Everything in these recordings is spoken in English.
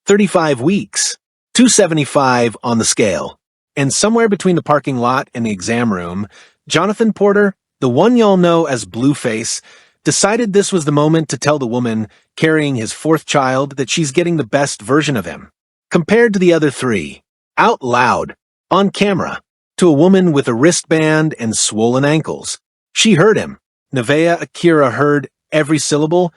35 weeks, 275 on the scale. And somewhere between the parking lot and the exam room, Jonathan Porter, the one y'all know as Blueface, decided this was the moment to tell the woman carrying his fourth child that she's getting the best version of him, compared to the other three, out loud, on camera, to a woman with a wristband and swollen ankles. She heard him. Nevaeh Akira heard every syllable,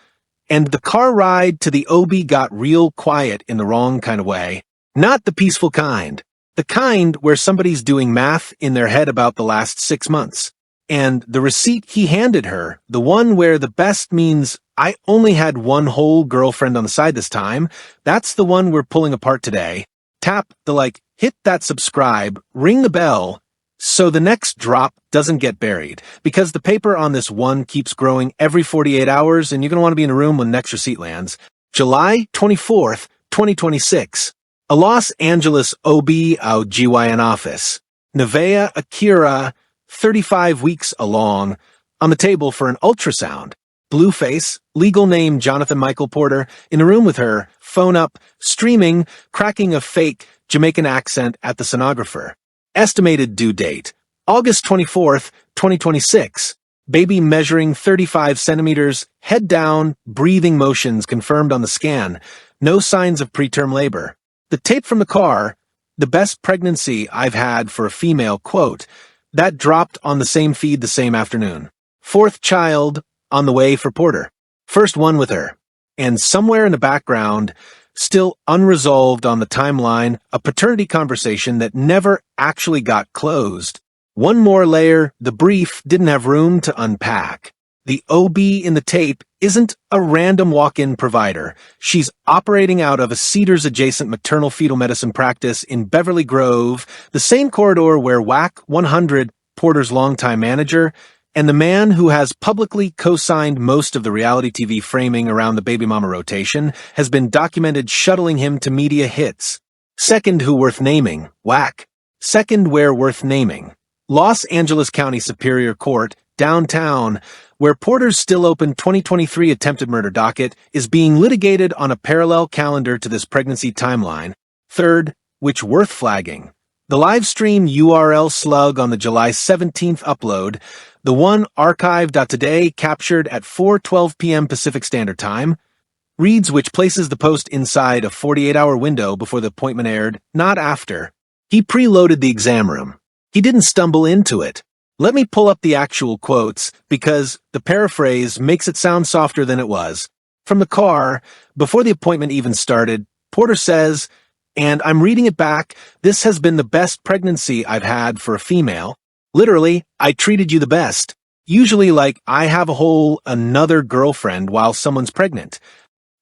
and the car ride to the OB got real quiet in the wrong kind of way. Not the peaceful kind. The kind where somebody's doing math in their head about the last 6 months. And the receipt he handed her, the one where the best means I only had one whole girlfriend on the side this time, that's the one we're pulling apart today. Tap the hit that subscribe, ring the bell, so the next drop doesn't get buried, because the paper on this one keeps growing every 48 hours, and you're going to want to be in a room when the next receipt lands. July 24th, 2026. A Los Angeles OB GYN office. Nevaeh Akira, 35 weeks along, on the table for an ultrasound. Blueface, legal name Jonathan Michael Porter, in a room with her, phone up, streaming, cracking a fake Jamaican accent at the sonographer. Estimated due date, August 24th, 2026. Baby measuring 35 centimeters, head down, breathing motions confirmed on the scan. No signs of preterm labor. The tape from the car, the best pregnancy I've had for a female, quote, that dropped on the same feed the same afternoon. Fourth child on the way for Porter. First one with her. And somewhere in the background, still unresolved on the timeline, a paternity conversation that never actually got closed. One more layer, the brief didn't have room to unpack. The OB in the tape isn't a random walk-in provider. She's operating out of a Cedars-adjacent maternal fetal medicine practice in Beverly Grove, the same corridor where WAC 100, Porter's longtime manager, and the man who has publicly co-signed most of the reality TV framing around the baby mama rotation has been documented shuttling him to media hits. Second who worth naming, WAC. Second where worth naming. Los Angeles County Superior Court, downtown, where Porter's still open 2023 attempted murder docket is being litigated on a parallel calendar to this pregnancy timeline. Third, which worth flagging. The Livestream URL slug on the July 17th upload, the one archive.today captured at 4:12 p.m. Pacific Standard Time, reads which places the post inside a 48-hour window before the appointment aired, not after. He preloaded the exam room. He didn't stumble into it. Let me pull up the actual quotes, because the paraphrase makes it sound softer than it was. From the car, before the appointment even started, Porter says, and I'm reading it back, this has been the best pregnancy I've had for a female. Literally, I treated you the best. Usually I have another girlfriend while someone's pregnant.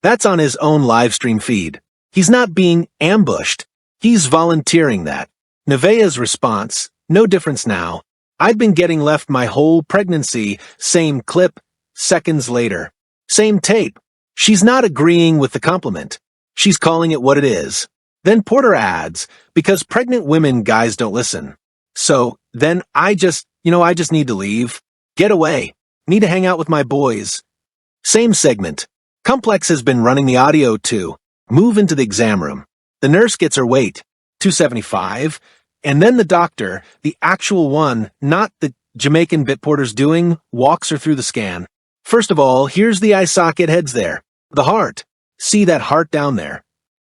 That's on his own live stream feed. He's not being ambushed. He's volunteering that. Nevaeh's response, no difference now. I'd been getting left my whole pregnancy, same clip, seconds later. Same tape. She's not agreeing with the compliment. She's calling it what it is. Then Porter adds, because pregnant women guys don't listen. So, then I just need to leave. Get away. Need to hang out with my boys. Same segment. Complex has been running the audio too. Move into the exam room. The nurse gets her weight, 275, and then the doctor, the actual one, not the Jamaican bit Porter's doing, walks her through the scan. First of all, here's the eye socket heads there. The heart. See that heart down there.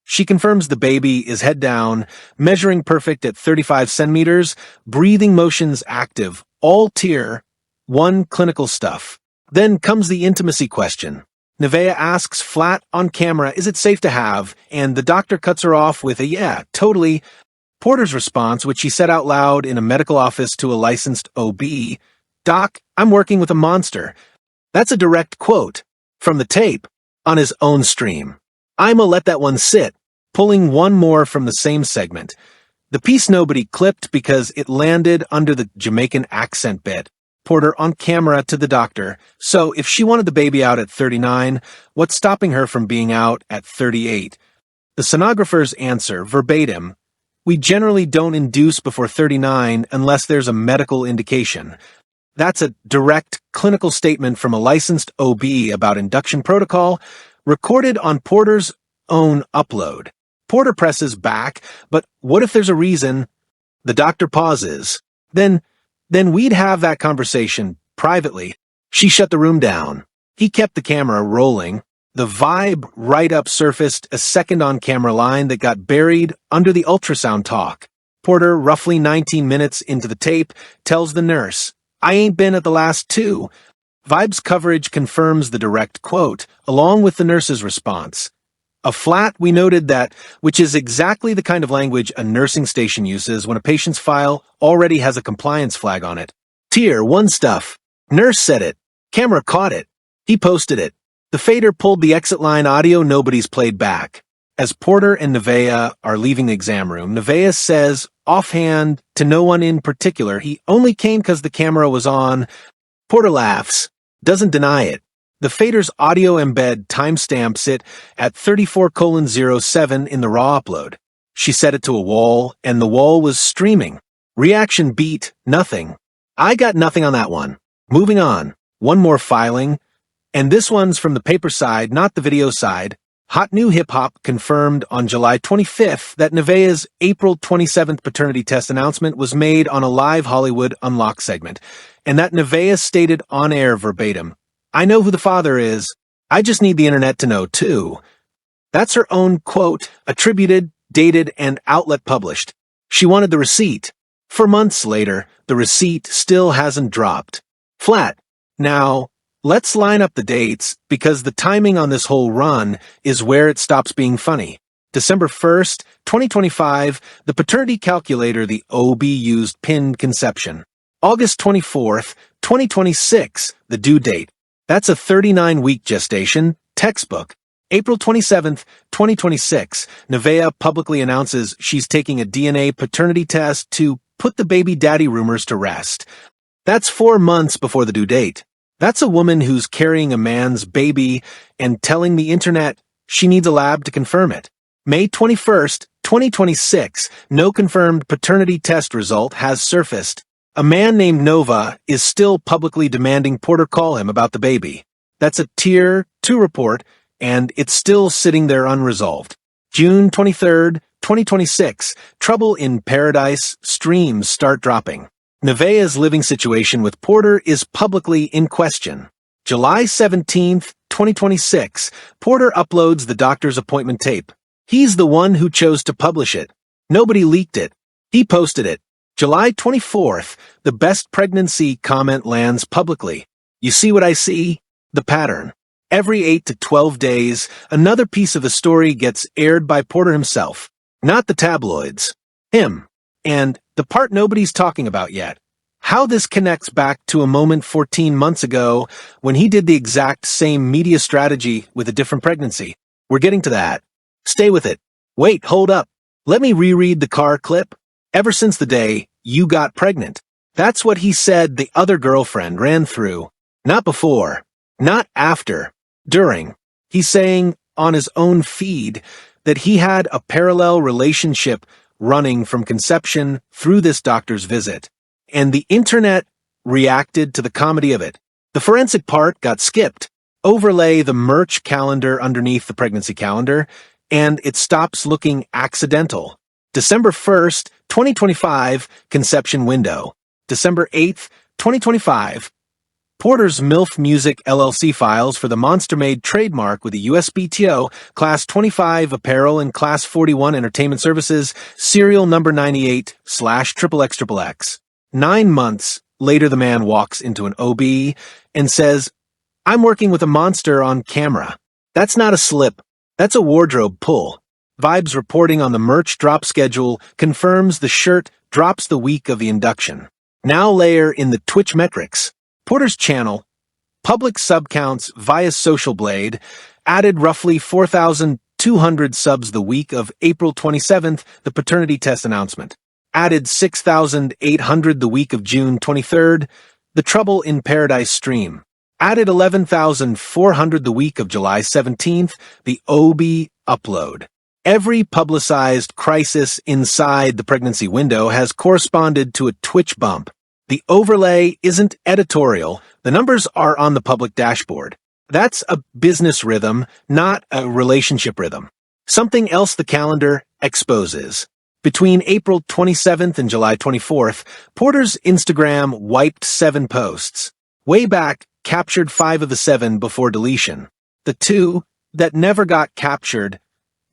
She confirms the baby is head down, measuring perfect at 35 centimeters, breathing motions active, all tier 1 clinical stuff. Then comes the intimacy question. Nevaeh asks flat on camera, is it safe to have? And the doctor cuts her off with a yeah, totally. Porter's response, which she said out loud in a medical office to a licensed OB, Doc, I'm working with a monster. That's a direct quote from the tape on his own stream. I'ma let that one sit, pulling one more from the same segment. The piece nobody clipped because it landed under the Jamaican accent bit. Porter on camera to the doctor. So if she wanted the baby out at 39, what's stopping her from being out at 38? The sonographer's answer, verbatim, we generally don't induce before 39 unless there's a medical indication. That's a direct clinical statement from a licensed OB about induction protocol, recorded on Porter's own upload. Porter presses back, but what if there's a reason? The doctor pauses. Then we'd have that conversation privately. She shut the room down. He kept the camera rolling. The vibe write-up surfaced a second on-camera line that got buried under the ultrasound talk. Porter, roughly 19 minutes into the tape, tells the nurse, "I ain't been at the last two." Vibe's coverage confirms the direct quote, along with the nurse's response. A flat, we noted that, which is exactly the kind of language a nursing station uses when a patient's file already has a compliance flag on it. Tier 1 stuff. Nurse said it. Camera caught it. He posted it. The fader pulled the exit line audio nobody's played back. As Porter and Nevaeh are leaving the exam room, Nevaeh says, offhand, to no one in particular, he only came because the camera was on. Porter laughs, doesn't deny it. The fader's audio embed timestamps it at 34:07 in the raw upload. She set it to a wall, and the wall was streaming. Reaction beat, nothing. I got nothing on that one. Moving on. One more filing. And this one's from the paper side, not the video side. Hot New Hip Hop confirmed on July 25th that Nevaeh's April 27th paternity test announcement was made on a live Hollywood Unlocked segment, and that Nevaeh stated on air verbatim, "I know who the father is. I just need the internet to know too." That's her own quote, attributed, dated, and outlet published. She wanted the receipt. For months later, the receipt still hasn't dropped. Flat. Now, let's line up the dates, because the timing on this whole run is where it stops being funny. December 1st, 2025, the paternity calculator the OB used pinned conception. August 24th, 2026, the due date. That's a 39-week gestation, textbook. April 27th, 2026, Nevaeh publicly announces she's taking a DNA paternity test to put the baby daddy rumors to rest. That's 4 months before the due date. That's a woman who's carrying a man's baby and telling the internet she needs a lab to confirm it. May 21st, 2026, no confirmed paternity test result has surfaced. A man named Nova is still publicly demanding Porter call him about the baby. That's a Tier 2 report, and it's still sitting there unresolved. June 23rd, 2026, Trouble in Paradise streams start dropping. Nevaeh's living situation with Porter is publicly in question. July 17th, 2026, Porter uploads the doctor's appointment tape. He's the one who chose to publish it. Nobody leaked it. He posted it. July 24th, the best pregnancy comment lands publicly. You see what I see? The pattern. Every 8 to 12 days, another piece of the story gets aired by Porter himself. Not the tabloids. Him. And the part nobody's talking about yet. How this connects back to a moment 14 months ago when he did the exact same media strategy with a different pregnancy. We're getting to that. Stay with it. Wait, hold up. Let me reread the car clip. Ever since the day you got pregnant. That's what he said the other girlfriend ran through. Not before. Not after. During. He's saying on his own feed that he had a parallel relationship running from conception through this doctor's visit. And the internet reacted to the comedy of it. The forensic part got skipped. Overlay the merch calendar underneath the pregnancy calendar, and it stops looking accidental. December 1st, 2025, conception window. December 8th, 2025. Porter's MILF Music LLC files for the Monster Made trademark with the USPTO, Class 25 Apparel and Class 41 Entertainment Services, serial number 98/XXX. 9 months later, the man walks into an OB and says, "I'm working with a monster on camera." That's not a slip. That's a wardrobe pull. Vibes reporting on the merch drop schedule confirms the shirt drops the week of the induction. Now layer in the Twitch metrics. Porter's channel, public subcounts via Social Blade, added roughly 4,200 subs the week of April 27th, the paternity test announcement. Added 6,800 the week of June 23rd, the Trouble in Paradise stream. Added 11,400 the week of July 17th, the OB upload. Every publicized crisis inside the pregnancy window has corresponded to a Twitch bump. The overlay isn't editorial. The numbers are on the public dashboard. That's a business rhythm, not a relationship rhythm. Something else the calendar exposes. Between April 27th and July 24th, Porter's Instagram wiped 7 posts. Way back, captured 5 of the 7 before deletion. The 2 that never got captured,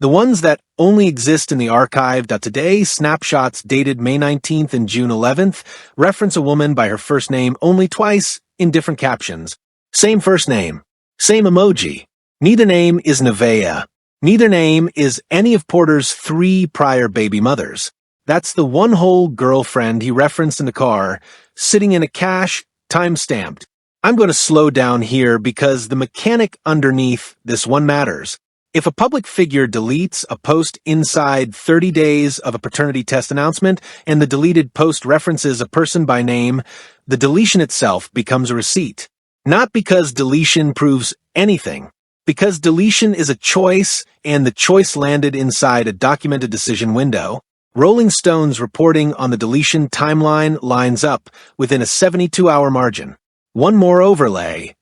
the ones that only exist in the archive. Today, snapshots dated May 19th and June 11th reference a woman by her first name only twice in different captions. Same first name. Same emoji. Neither name is Nevaeh. Neither name is any of Porter's 3 prior baby mothers. That's the one whole girlfriend he referenced in the car, sitting in a cache, time-stamped. I'm going to slow down here because the mechanic underneath this one matters. If a public figure deletes a post inside 30 days of a paternity test announcement and the deleted post references a person by name, the deletion itself becomes a receipt. Not because deletion proves anything. Because deletion is a choice, and the choice landed inside a documented decision window. Rolling Stone's reporting on the deletion timeline lines up within a 72-hour margin. One more overlay,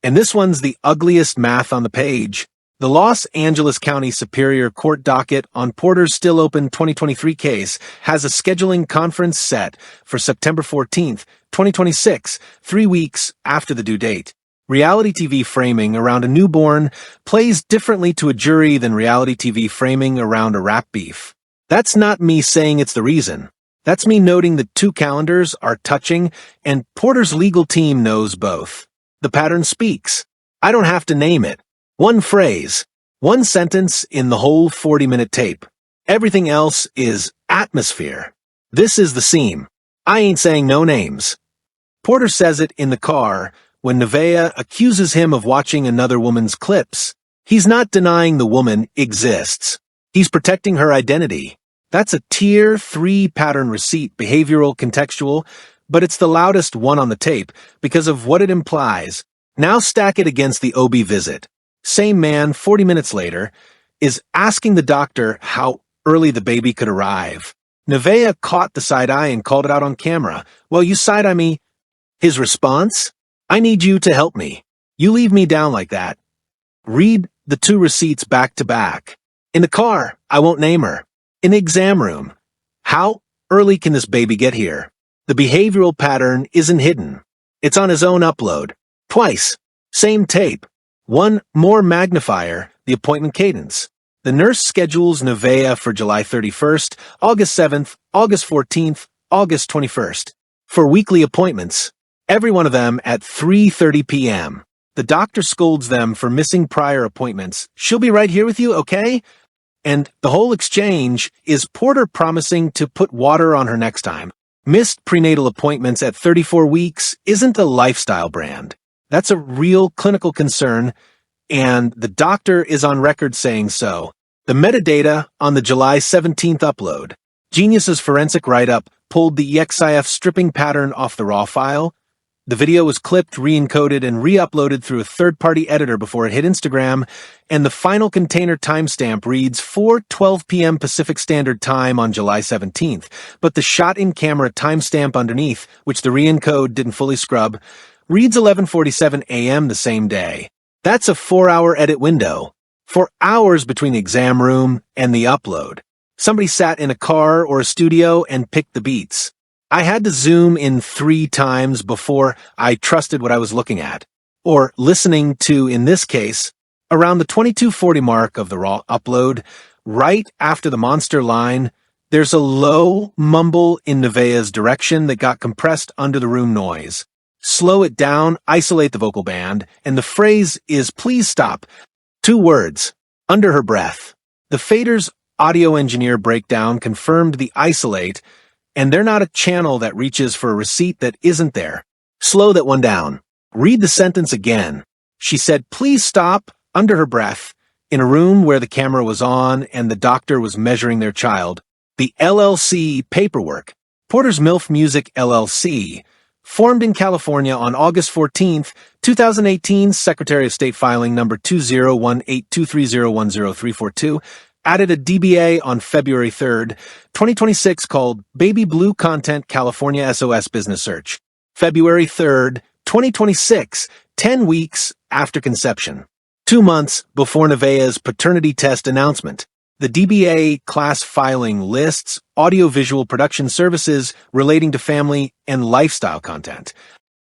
and this one's the ugliest math on the page. The Los Angeles County Superior Court docket on Porter's still open 2023 case has a scheduling conference set for September 14th, 2026, 3 weeks after the due date. Reality TV framing around a newborn plays differently to a jury than reality TV framing around a rap beef. That's not me saying it's the reason. That's me noting the 2 calendars are touching, and Porter's legal team knows both. The pattern speaks. I don't have to name it. One phrase, one sentence in the whole 40-minute tape. Everything else is atmosphere. This is the seam. I ain't saying no names. Porter says it in the car when Nevaeh accuses him of watching another woman's clips. He's not denying the woman exists. He's protecting her identity. That's a Tier 3 pattern receipt, behavioral, contextual, but it's the loudest one on the tape because of what it implies. Now stack it against the OB visit. Same man, 40 minutes later, is asking the doctor how early the baby could arrive. Nevaeh caught the side-eye and called it out on camera. Well, you side-eye me. His response? I need you to help me. You leave me down like that. Read the 2 receipts back to back. In the car, I won't name her. In the exam room, how early can this baby get here? The behavioral pattern isn't hidden. It's on his own upload. Twice. Same tape. One more magnifier, the appointment cadence. The nurse schedules Nevaeh for July 31st, August 7th, August 14th, August 21st. For weekly appointments. Every one of them at 3:30 p.m. The doctor scolds them for missing prior appointments. She'll be right here with you, okay? And the whole exchange is Porter promising to put water on her next time. Missed prenatal appointments at 34 weeks isn't a lifestyle brand. That's a real clinical concern, and the doctor is on record saying so. The metadata on the July 17th upload. Genius's forensic write-up pulled the EXIF stripping pattern off the raw file. The video was clipped, re-encoded, and re-uploaded through a third-party editor before it hit Instagram, and the final container timestamp reads 4:12 p.m. Pacific Standard Time on July 17th, but the shot-in-camera timestamp underneath, which the re-encode didn't fully scrub, reads 11:47 a.m. the same day. That's a 4-hour edit window. 4 hours between the exam room and the upload. Somebody sat in a car or a studio and picked the beats. I had to zoom in 3 times before I trusted what I was looking at, or listening to, in this case, around the 22:40 mark of the raw upload, right after the monster line, there's a low mumble in Nevaeh's direction that got compressed under the room noise. Slow it down, isolate the vocal band, and the phrase is please stop. 2 words, under her breath. The fader's audio engineer breakdown confirmed the isolate, and they're not a channel that reaches for a receipt that isn't there. Slow that one down. Read the sentence again. She said, please stop, under her breath, in a room where the camera was on and the doctor was measuring their child. The LLC paperwork. Porter's MILF Music LLC, formed in California on August 14th, 2018, Secretary of State filing number 201823010342, added a DBA on February 3rd, 2026 called Baby Blue Content California SOS Business Search. February 3rd, 2026, 10 weeks after conception. 2 months before Nevaeh's paternity test announcement. The DBA class filing lists audiovisual production services relating to family and lifestyle content.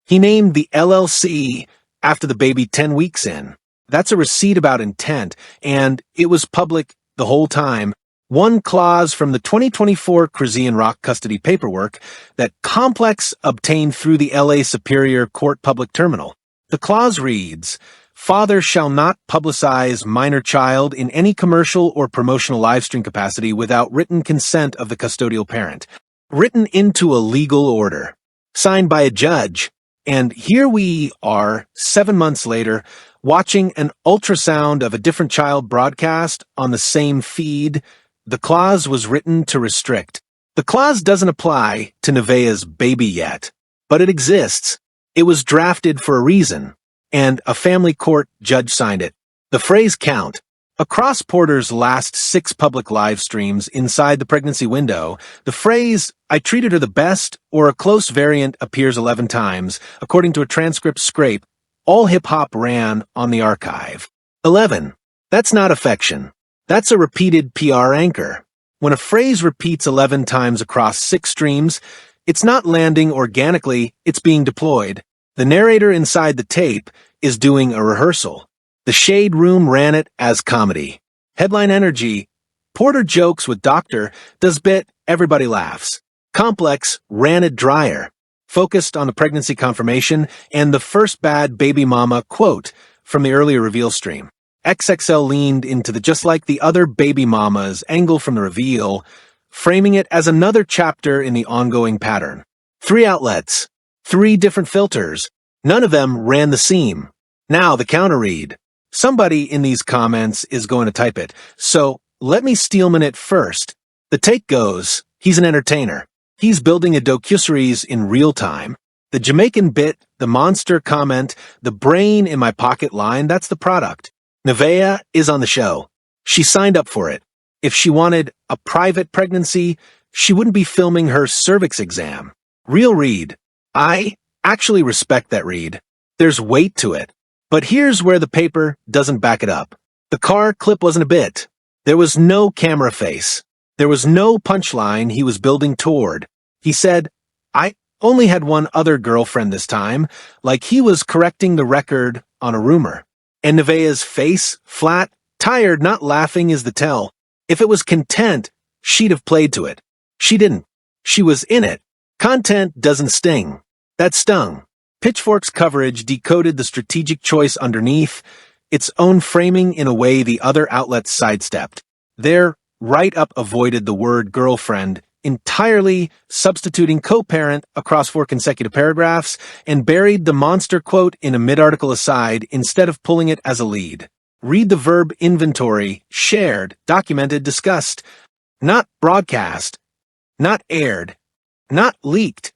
He named the LLC after the baby 10 weeks in. That's a receipt about intent, and it was public the whole time. One clause from the 2024 Chrisean Rock custody paperwork that Complex obtained through the LA Superior Court Public Terminal. The clause reads, "Father shall not publicize minor child in any commercial or promotional livestream capacity without written consent of the custodial parent." Written into a legal order. Signed by a judge. And here we are, 7 months later, watching an ultrasound of a different child broadcast on the same feed. The clause was written to restrict. The clause doesn't apply to Nevaeh's baby yet, but it exists. It was drafted for a reason, and a family court judge signed it. The phrase count. Across Porter's last 6 public live streams inside the pregnancy window, the phrase, "I treated her the best," or a close variant appears 11 times, according to a transcript scrape. All hip-hop ran on the archive. 11. That's not affection. That's a repeated PR anchor. When a phrase repeats 11 times across 6 streams, it's not landing organically, it's being deployed. The narrator inside the tape is doing a rehearsal. The Shade Room ran it as comedy. Headline energy. Porter jokes with Doctor, does bit, everybody laughs. Complex ran it drier. Focused on the pregnancy confirmation and the first bad baby mama quote from the earlier reveal stream. XXL leaned into the just like the other baby mamas angle from the reveal, framing it as another chapter in the ongoing pattern. 3 outlets. 3 different filters. None of them ran the seam. Now the counter read. Somebody in these comments is going to type it, so let me Steelman it first. The take goes, he's an entertainer. He's building a docuseries in real time. The Jamaican bit, the monster comment, the brain in my pocket line, that's the product. Nevaeh is on the show. She signed up for it. If she wanted a private pregnancy, she wouldn't be filming her cervix exam. Real read. I actually respect that read. There's weight to it. But here's where the paper doesn't back it up. The car clip wasn't a bit. There was no camera face. There was no punchline he was building toward. He said, "I only had one other girlfriend this time," like he was correcting the record on a rumor. And Nevaeh's face, flat, tired, not laughing is the tell. If it was content, she'd have played to it. She didn't. She was in it. Content doesn't sting. That stung. Pitchfork's coverage decoded the strategic choice underneath, its own framing in a way the other outlets sidestepped. Their write-up avoided the word girlfriend, entirely substituting co-parent across 4 consecutive paragraphs, and buried the monster quote in a mid-article aside instead of pulling it as a lead. Read the verb inventory, shared, documented, discussed, not broadcast, not aired, not leaked.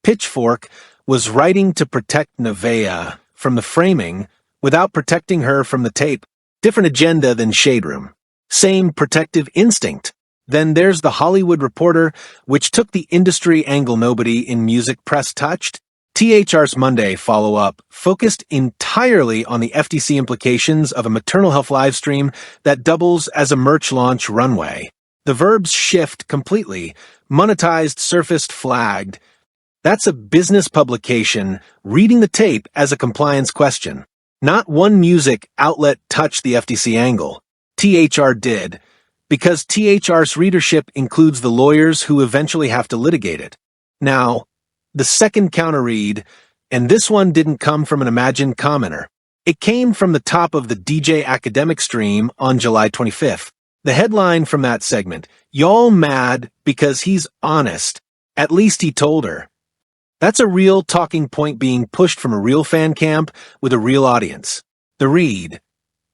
Pitchfork was writing to protect Nevaeh from the framing without protecting her from the tape. Different agenda than Shade Room. Same protective instinct. Then there's The Hollywood Reporter, which took the industry angle nobody in music press touched. THR's Monday follow-up focused entirely on the FTC implications of a maternal health livestream that doubles as a merch launch runway. The verbs shift completely. Monetized, surfaced, flagged. That's a business publication reading the tape as a compliance question. Not one music outlet touched the FTC angle. THR did, because THR's readership includes the lawyers who eventually have to litigate it. Now, the second counter read, and this one didn't come from an imagined commenter. It came from the top of the DJ Academic stream on July 25th. The headline from that segment, "Y'all mad because he's honest. At least he told her." That's a real talking point being pushed from a real fan camp with a real audience. The read.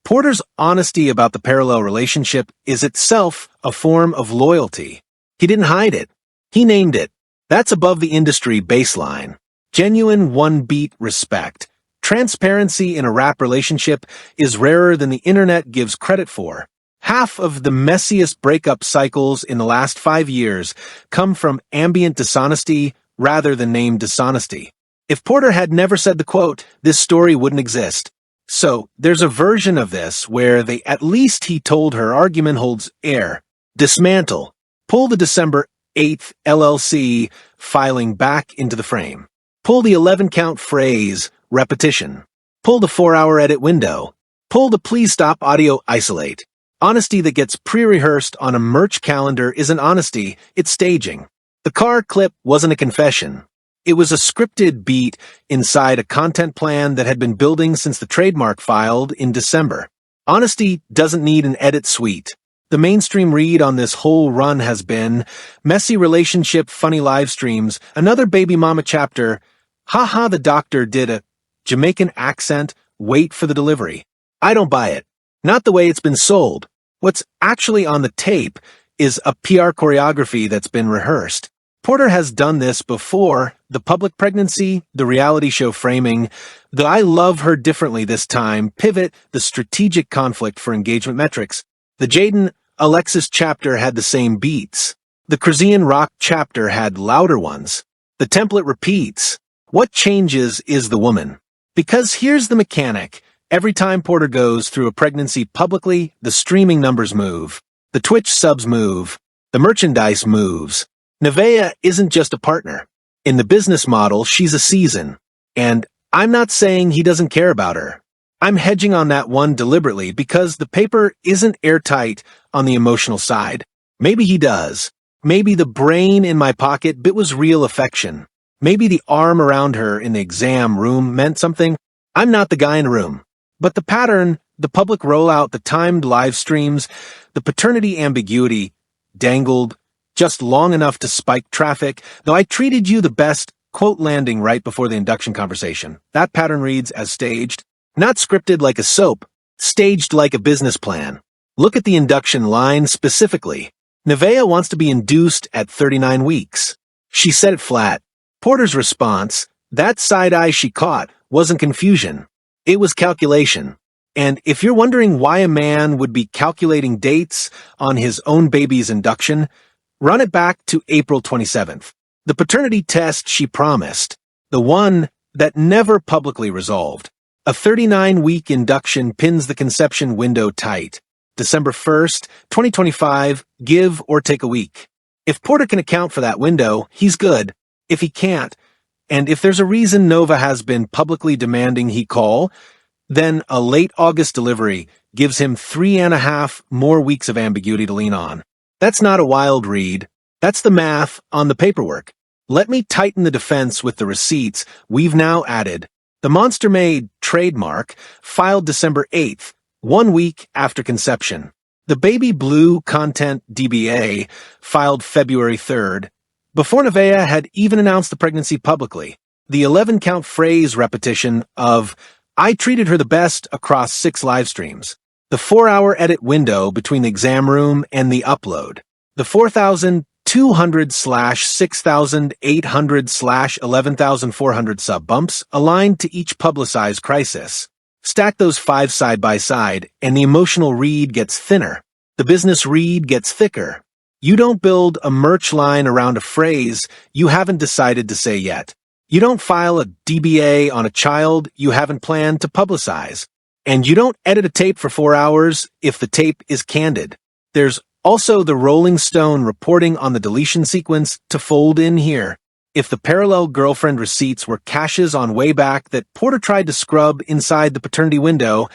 Porter's honesty about the parallel relationship is itself a form of loyalty. He didn't hide it. He named it. That's above the industry baseline. Genuine one-beat respect. Transparency in a rap relationship is rarer than the internet gives credit for. Half of the messiest breakup cycles in the last 5 years come from ambient dishonesty rather than named dishonesty. If Porter had never said the quote, this story wouldn't exist. So, there's a version of this where at least he told her argument holds air. Dismantle. Pull the December 8th LLC filing back into the frame. Pull the 11-count phrase, repetition. Pull the 4-hour edit window. Pull the please stop audio isolate. Honesty that gets pre-rehearsed on a merch calendar isn't honesty, it's staging. The car clip wasn't a confession. It was a scripted beat inside a content plan that had been building since the trademark filed in December. Honesty doesn't need an edit suite. The mainstream read on this whole run has been messy relationship, funny live streams, another baby mama chapter, haha the doctor did a Jamaican accent, wait for the delivery. I don't buy it. Not the way it's been sold. What's actually on the tape is a PR choreography that's been rehearsed. Porter has done this before, the public pregnancy, the reality show framing, the I love her differently this time, pivot, the strategic conflict for engagement metrics. The Jaden Alexis chapter had the same beats. The Chrisean Rock chapter had louder ones. The template repeats. What changes is the woman. Because here's the mechanic. Every time Porter goes through a pregnancy publicly, the streaming numbers move. The Twitch subs move. The merchandise moves. Nevaeh isn't just a partner. In the business model, she's a season. And I'm not saying he doesn't care about her. I'm hedging on that one deliberately because the paper isn't airtight on the emotional side. Maybe he does. Maybe the brain in my pocket bit was real affection. Maybe the arm around her in the exam room meant something. I'm not the guy in the room. But the pattern, the public rollout, the timed live streams, the paternity ambiguity dangled just long enough to spike traffic, though I treated you the best, quote landing right before the induction conversation. That pattern reads as staged, not scripted like a soap, staged like a business plan. Look at the induction line specifically. Nevaeh wants to be induced at 39 weeks. She said it flat. Porter's response, that side eye she caught, wasn't confusion. It was calculation. And if you're wondering why a man would be calculating dates on his own baby's induction, run it back to April 27th. The paternity test she promised. The one that never publicly resolved. A 39-week induction pins the conception window tight. December 1st, 2025, give or take a week. If Porter can account for that window, he's good. If he can't, and if there's a reason Nevaeh has been publicly demanding he call, then a late August delivery gives him 3.5 more weeks of ambiguity to lean on. That's not a wild read. That's the math on the paperwork. Let me tighten the defense with the receipts we've now added. The Monster Made trademark filed December 8th, 1 week after conception. The Baby Blue Content DBA filed February 3rd, before Nevaeh had even announced the pregnancy publicly. The 11-count phrase repetition of, I treated her the best across 6 live streams. The 4-hour edit window between the exam room and the upload. The 4,200/6,800/11,400 sub bumps aligned to each publicized crisis. Stack those 5 side by side, and the emotional read gets thinner. The business read gets thicker. You don't build a merch line around a phrase you haven't decided to say yet. You don't file a DBA on a child you haven't planned to publicize. And you don't edit a tape for 4 hours if the tape is candid. There's also the Rolling Stone reporting on the deletion sequence to fold in here. If the parallel girlfriend receipts were caches on way back that Porter tried to scrub inside the paternity window,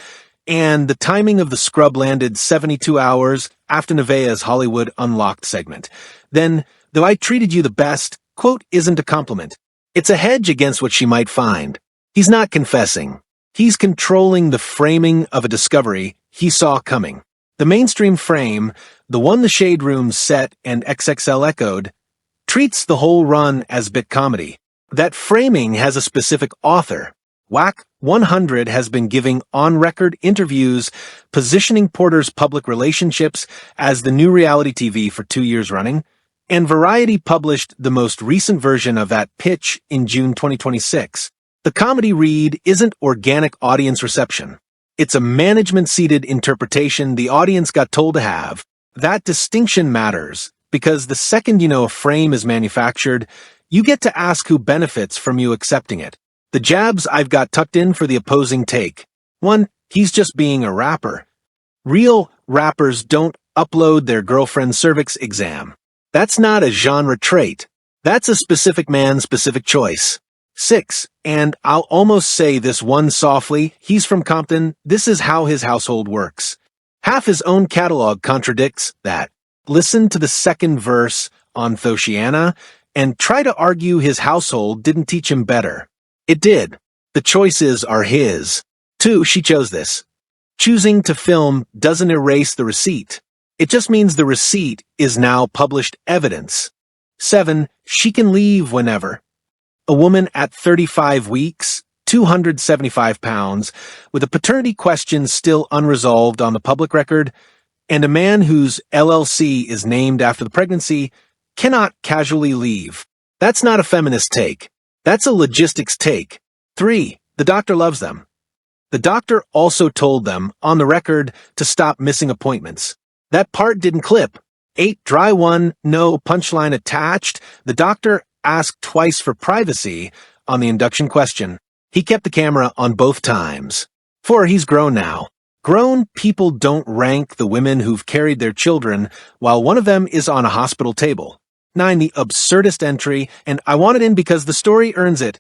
and the timing of the scrub landed 72 hours after Nevaeh's Hollywood Unlocked segment, then, though I treated you the best, quote, isn't a compliment. It's a hedge against what she might find. He's not confessing. He's controlling the framing of a discovery he saw coming. The mainstream frame, the one the Shade Room set and XXL echoed, treats the whole run as bit comedy. That framing has a specific author. WAC 100 has been giving on-record interviews positioning Porter's public relationships as the new reality TV for 2 years running, and Variety published the most recent version of that pitch in June 2026. The comedy read isn't organic audience reception. It's a management-seated interpretation the audience got told to have. That distinction matters, because the second you know a frame is manufactured, you get to ask who benefits from you accepting it. The jabs I've got tucked in for the opposing take. 1. He's just being a rapper. Real rappers don't upload their girlfriend's cervix exam. That's not a genre trait. That's a specific man's specific choice. 6. And I'll almost say this one softly, he's from Compton, this is how his household works. Half his own catalog contradicts that. Listen to the second verse on Thoshiana and try to argue his household didn't teach him better. It did. The choices are his. 2. She chose this. Choosing to film doesn't erase the receipt. It just means the receipt is now published evidence. 7. She can leave whenever. A woman at 35 weeks, 275 pounds, with a paternity question still unresolved on the public record, and a man whose LLC is named after the pregnancy, cannot casually leave. That's not a feminist take. That's a logistics take. 3. The doctor loves them. The doctor also told them, on the record, to stop missing appointments. That part didn't clip. 8. Dry one, no punchline attached. The doctor asked twice for privacy on the induction question. He kept the camera on both times. 4. He's grown now. Grown people don't rank the women who've carried their children while one of them is on a hospital table. 9. The absurdist entry, and I want it in because the story earns it.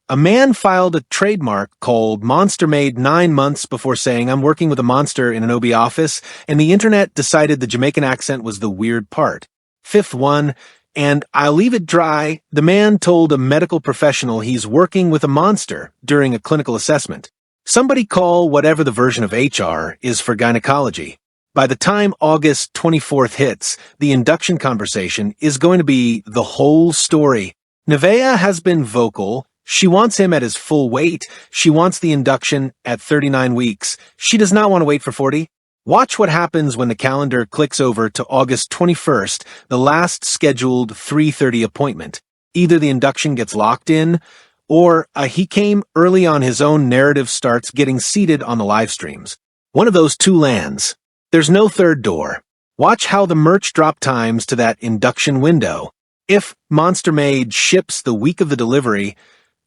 A man filed a trademark called Monster Made 9 months before saying, I'm working with a monster in an OB office, and the internet decided the Jamaican accent was the weird part. 5th one, and I'll leave it dry, the man told a medical professional he's working with a monster during a clinical assessment. Somebody call whatever the version of HR is for gynecology. By the time August 24th hits, the induction conversation is going to be the whole story. Nevaeh has been vocal. She wants him at his full weight. She wants the induction at 39 weeks. She does not want to wait for 40. Watch what happens when the calendar clicks over to August 21st, the last scheduled 3:30 appointment. Either the induction gets locked in, or he came early on his own narrative starts getting seated on the live streams. One of those two lands. There's no third door. Watch how the merch drop times to that induction window. If Monster Made ships the week of the delivery,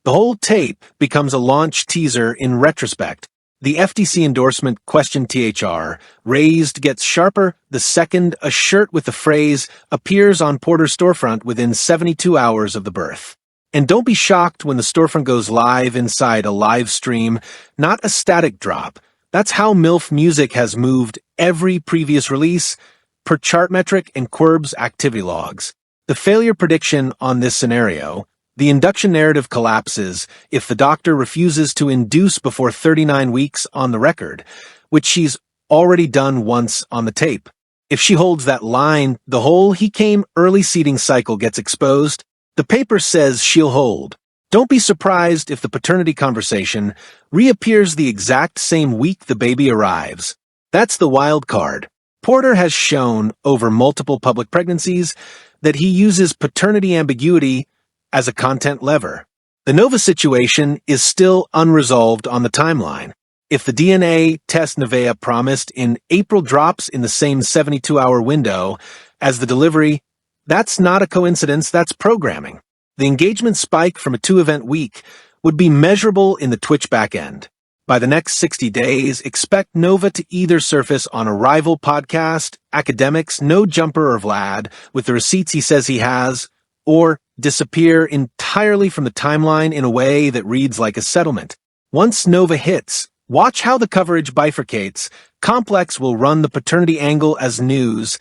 the whole tape becomes a launch teaser in retrospect. The FTC endorsement question THR raised gets sharper the second a shirt with the phrase appears on Porter's storefront within 72 hours of the birth. And don't be shocked when the storefront goes live inside a live stream, not a static drop. That's how MILF Music has moved every previous release per Chartmetric and Querb's activity logs. The failure prediction on this scenario, the induction narrative collapses if the doctor refuses to induce before 39 weeks on the record, which she's already done once on the tape. If she holds that line, the whole he came early seeding cycle gets exposed. The paper says she'll hold. Don't be surprised if the paternity conversation reappears the exact same week the baby arrives. That's the wild card. Porter has shown over multiple public pregnancies that he uses paternity ambiguity as a content lever. The Nova situation is still unresolved on the timeline. If the DNA test Nevaeh promised in April drops in the same 72-hour window as the delivery, that's not a coincidence, that's programming. The engagement spike from a 2-event week would be measurable in the Twitch backend. By the next 60 days, expect Nova to either surface on a rival podcast, Academics, No Jumper or Vlad, with the receipts he says he has, or disappear entirely from the timeline in a way that reads like a settlement. Once Nova hits, watch how the coverage bifurcates. Complex will run the paternity angle as news,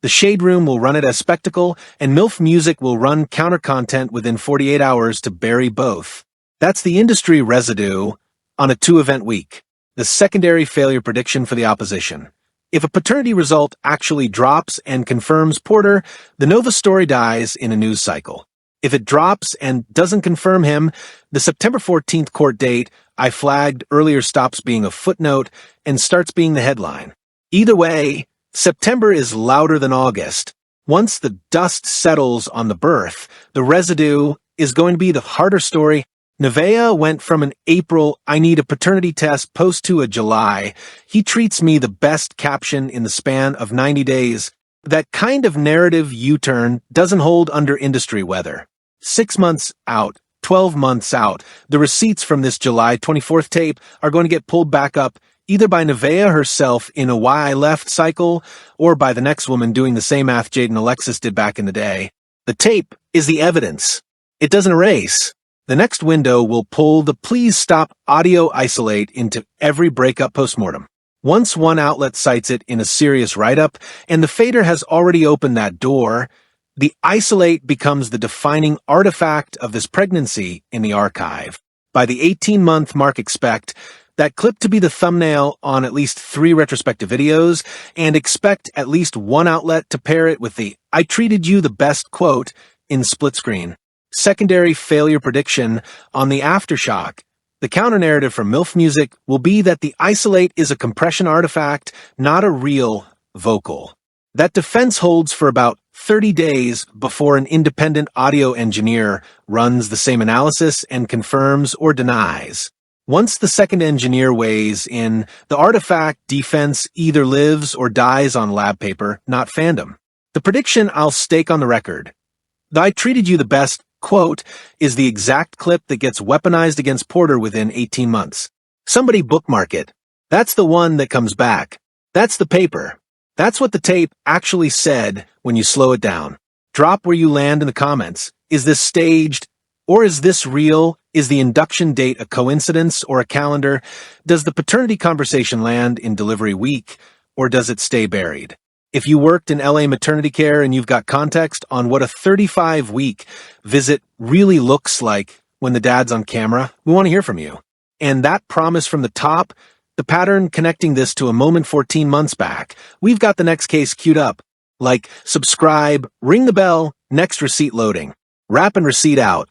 the Shade Room will run it as spectacle, and MILF Music will run counter-content within 48 hours to bury both. That's the industry residue on a 2-event week, the secondary failure prediction for the opposition. If a paternity result actually drops and confirms Porter, the Nova story dies in a news cycle. If it drops and doesn't confirm him, the September 14th court date I flagged earlier stops being a footnote and starts being the headline. Either way, September is louder than August. Once the dust settles on the birth, the residue is going to be the harder story. Nevaeh went from an April, I need a paternity test post to a July. He treats me the best caption in the span of 90 days. That kind of narrative U-turn doesn't hold under industry weather. 6 months out, 12 months out, the receipts from this July 24th tape are going to get pulled back up either by Nevaeh herself in a Why I Left cycle, or by the next woman doing the same math Jade and Alexis did back in the day. The tape is the evidence. It doesn't erase. The next window will pull the please stop audio isolate into every breakup postmortem. Once one outlet cites it in a serious write-up, and the fader has already opened that door, the isolate becomes the defining artifact of this pregnancy in the archive. By the 18-month mark, expect that clip to be the thumbnail on at least 3 retrospective videos, and expect at least one outlet to pair it with the "I treated you the best" quote in split screen. Secondary failure prediction on the aftershock. The counter-narrative from MILF Music will be that the isolate is a compression artifact, not a real vocal. That defense holds for about 30 days before an independent audio engineer runs the same analysis and confirms or denies. Once the second engineer weighs in, the artifact defense either lives or dies on lab paper, not fandom. The prediction I'll stake on the record: the "I treated you the best" quote is the exact clip that gets weaponized against Porter within 18 months. Somebody bookmark it. That's the one that comes back. That's the paper. That's what the tape actually said when you slow it down. Drop where you land in the comments. Is this staged? Or is this real? Is the induction date a coincidence or a calendar? Does the paternity conversation land in delivery week, or does it stay buried? If you worked in LA maternity care and you've got context on what a 35-week visit really looks like when the dad's on camera, we want to hear from you. And that promise from the top, the pattern connecting this to a moment 14 months back, we've got the next case queued up. Like, subscribe, ring the bell, next receipt loading. Wrap and receipt out.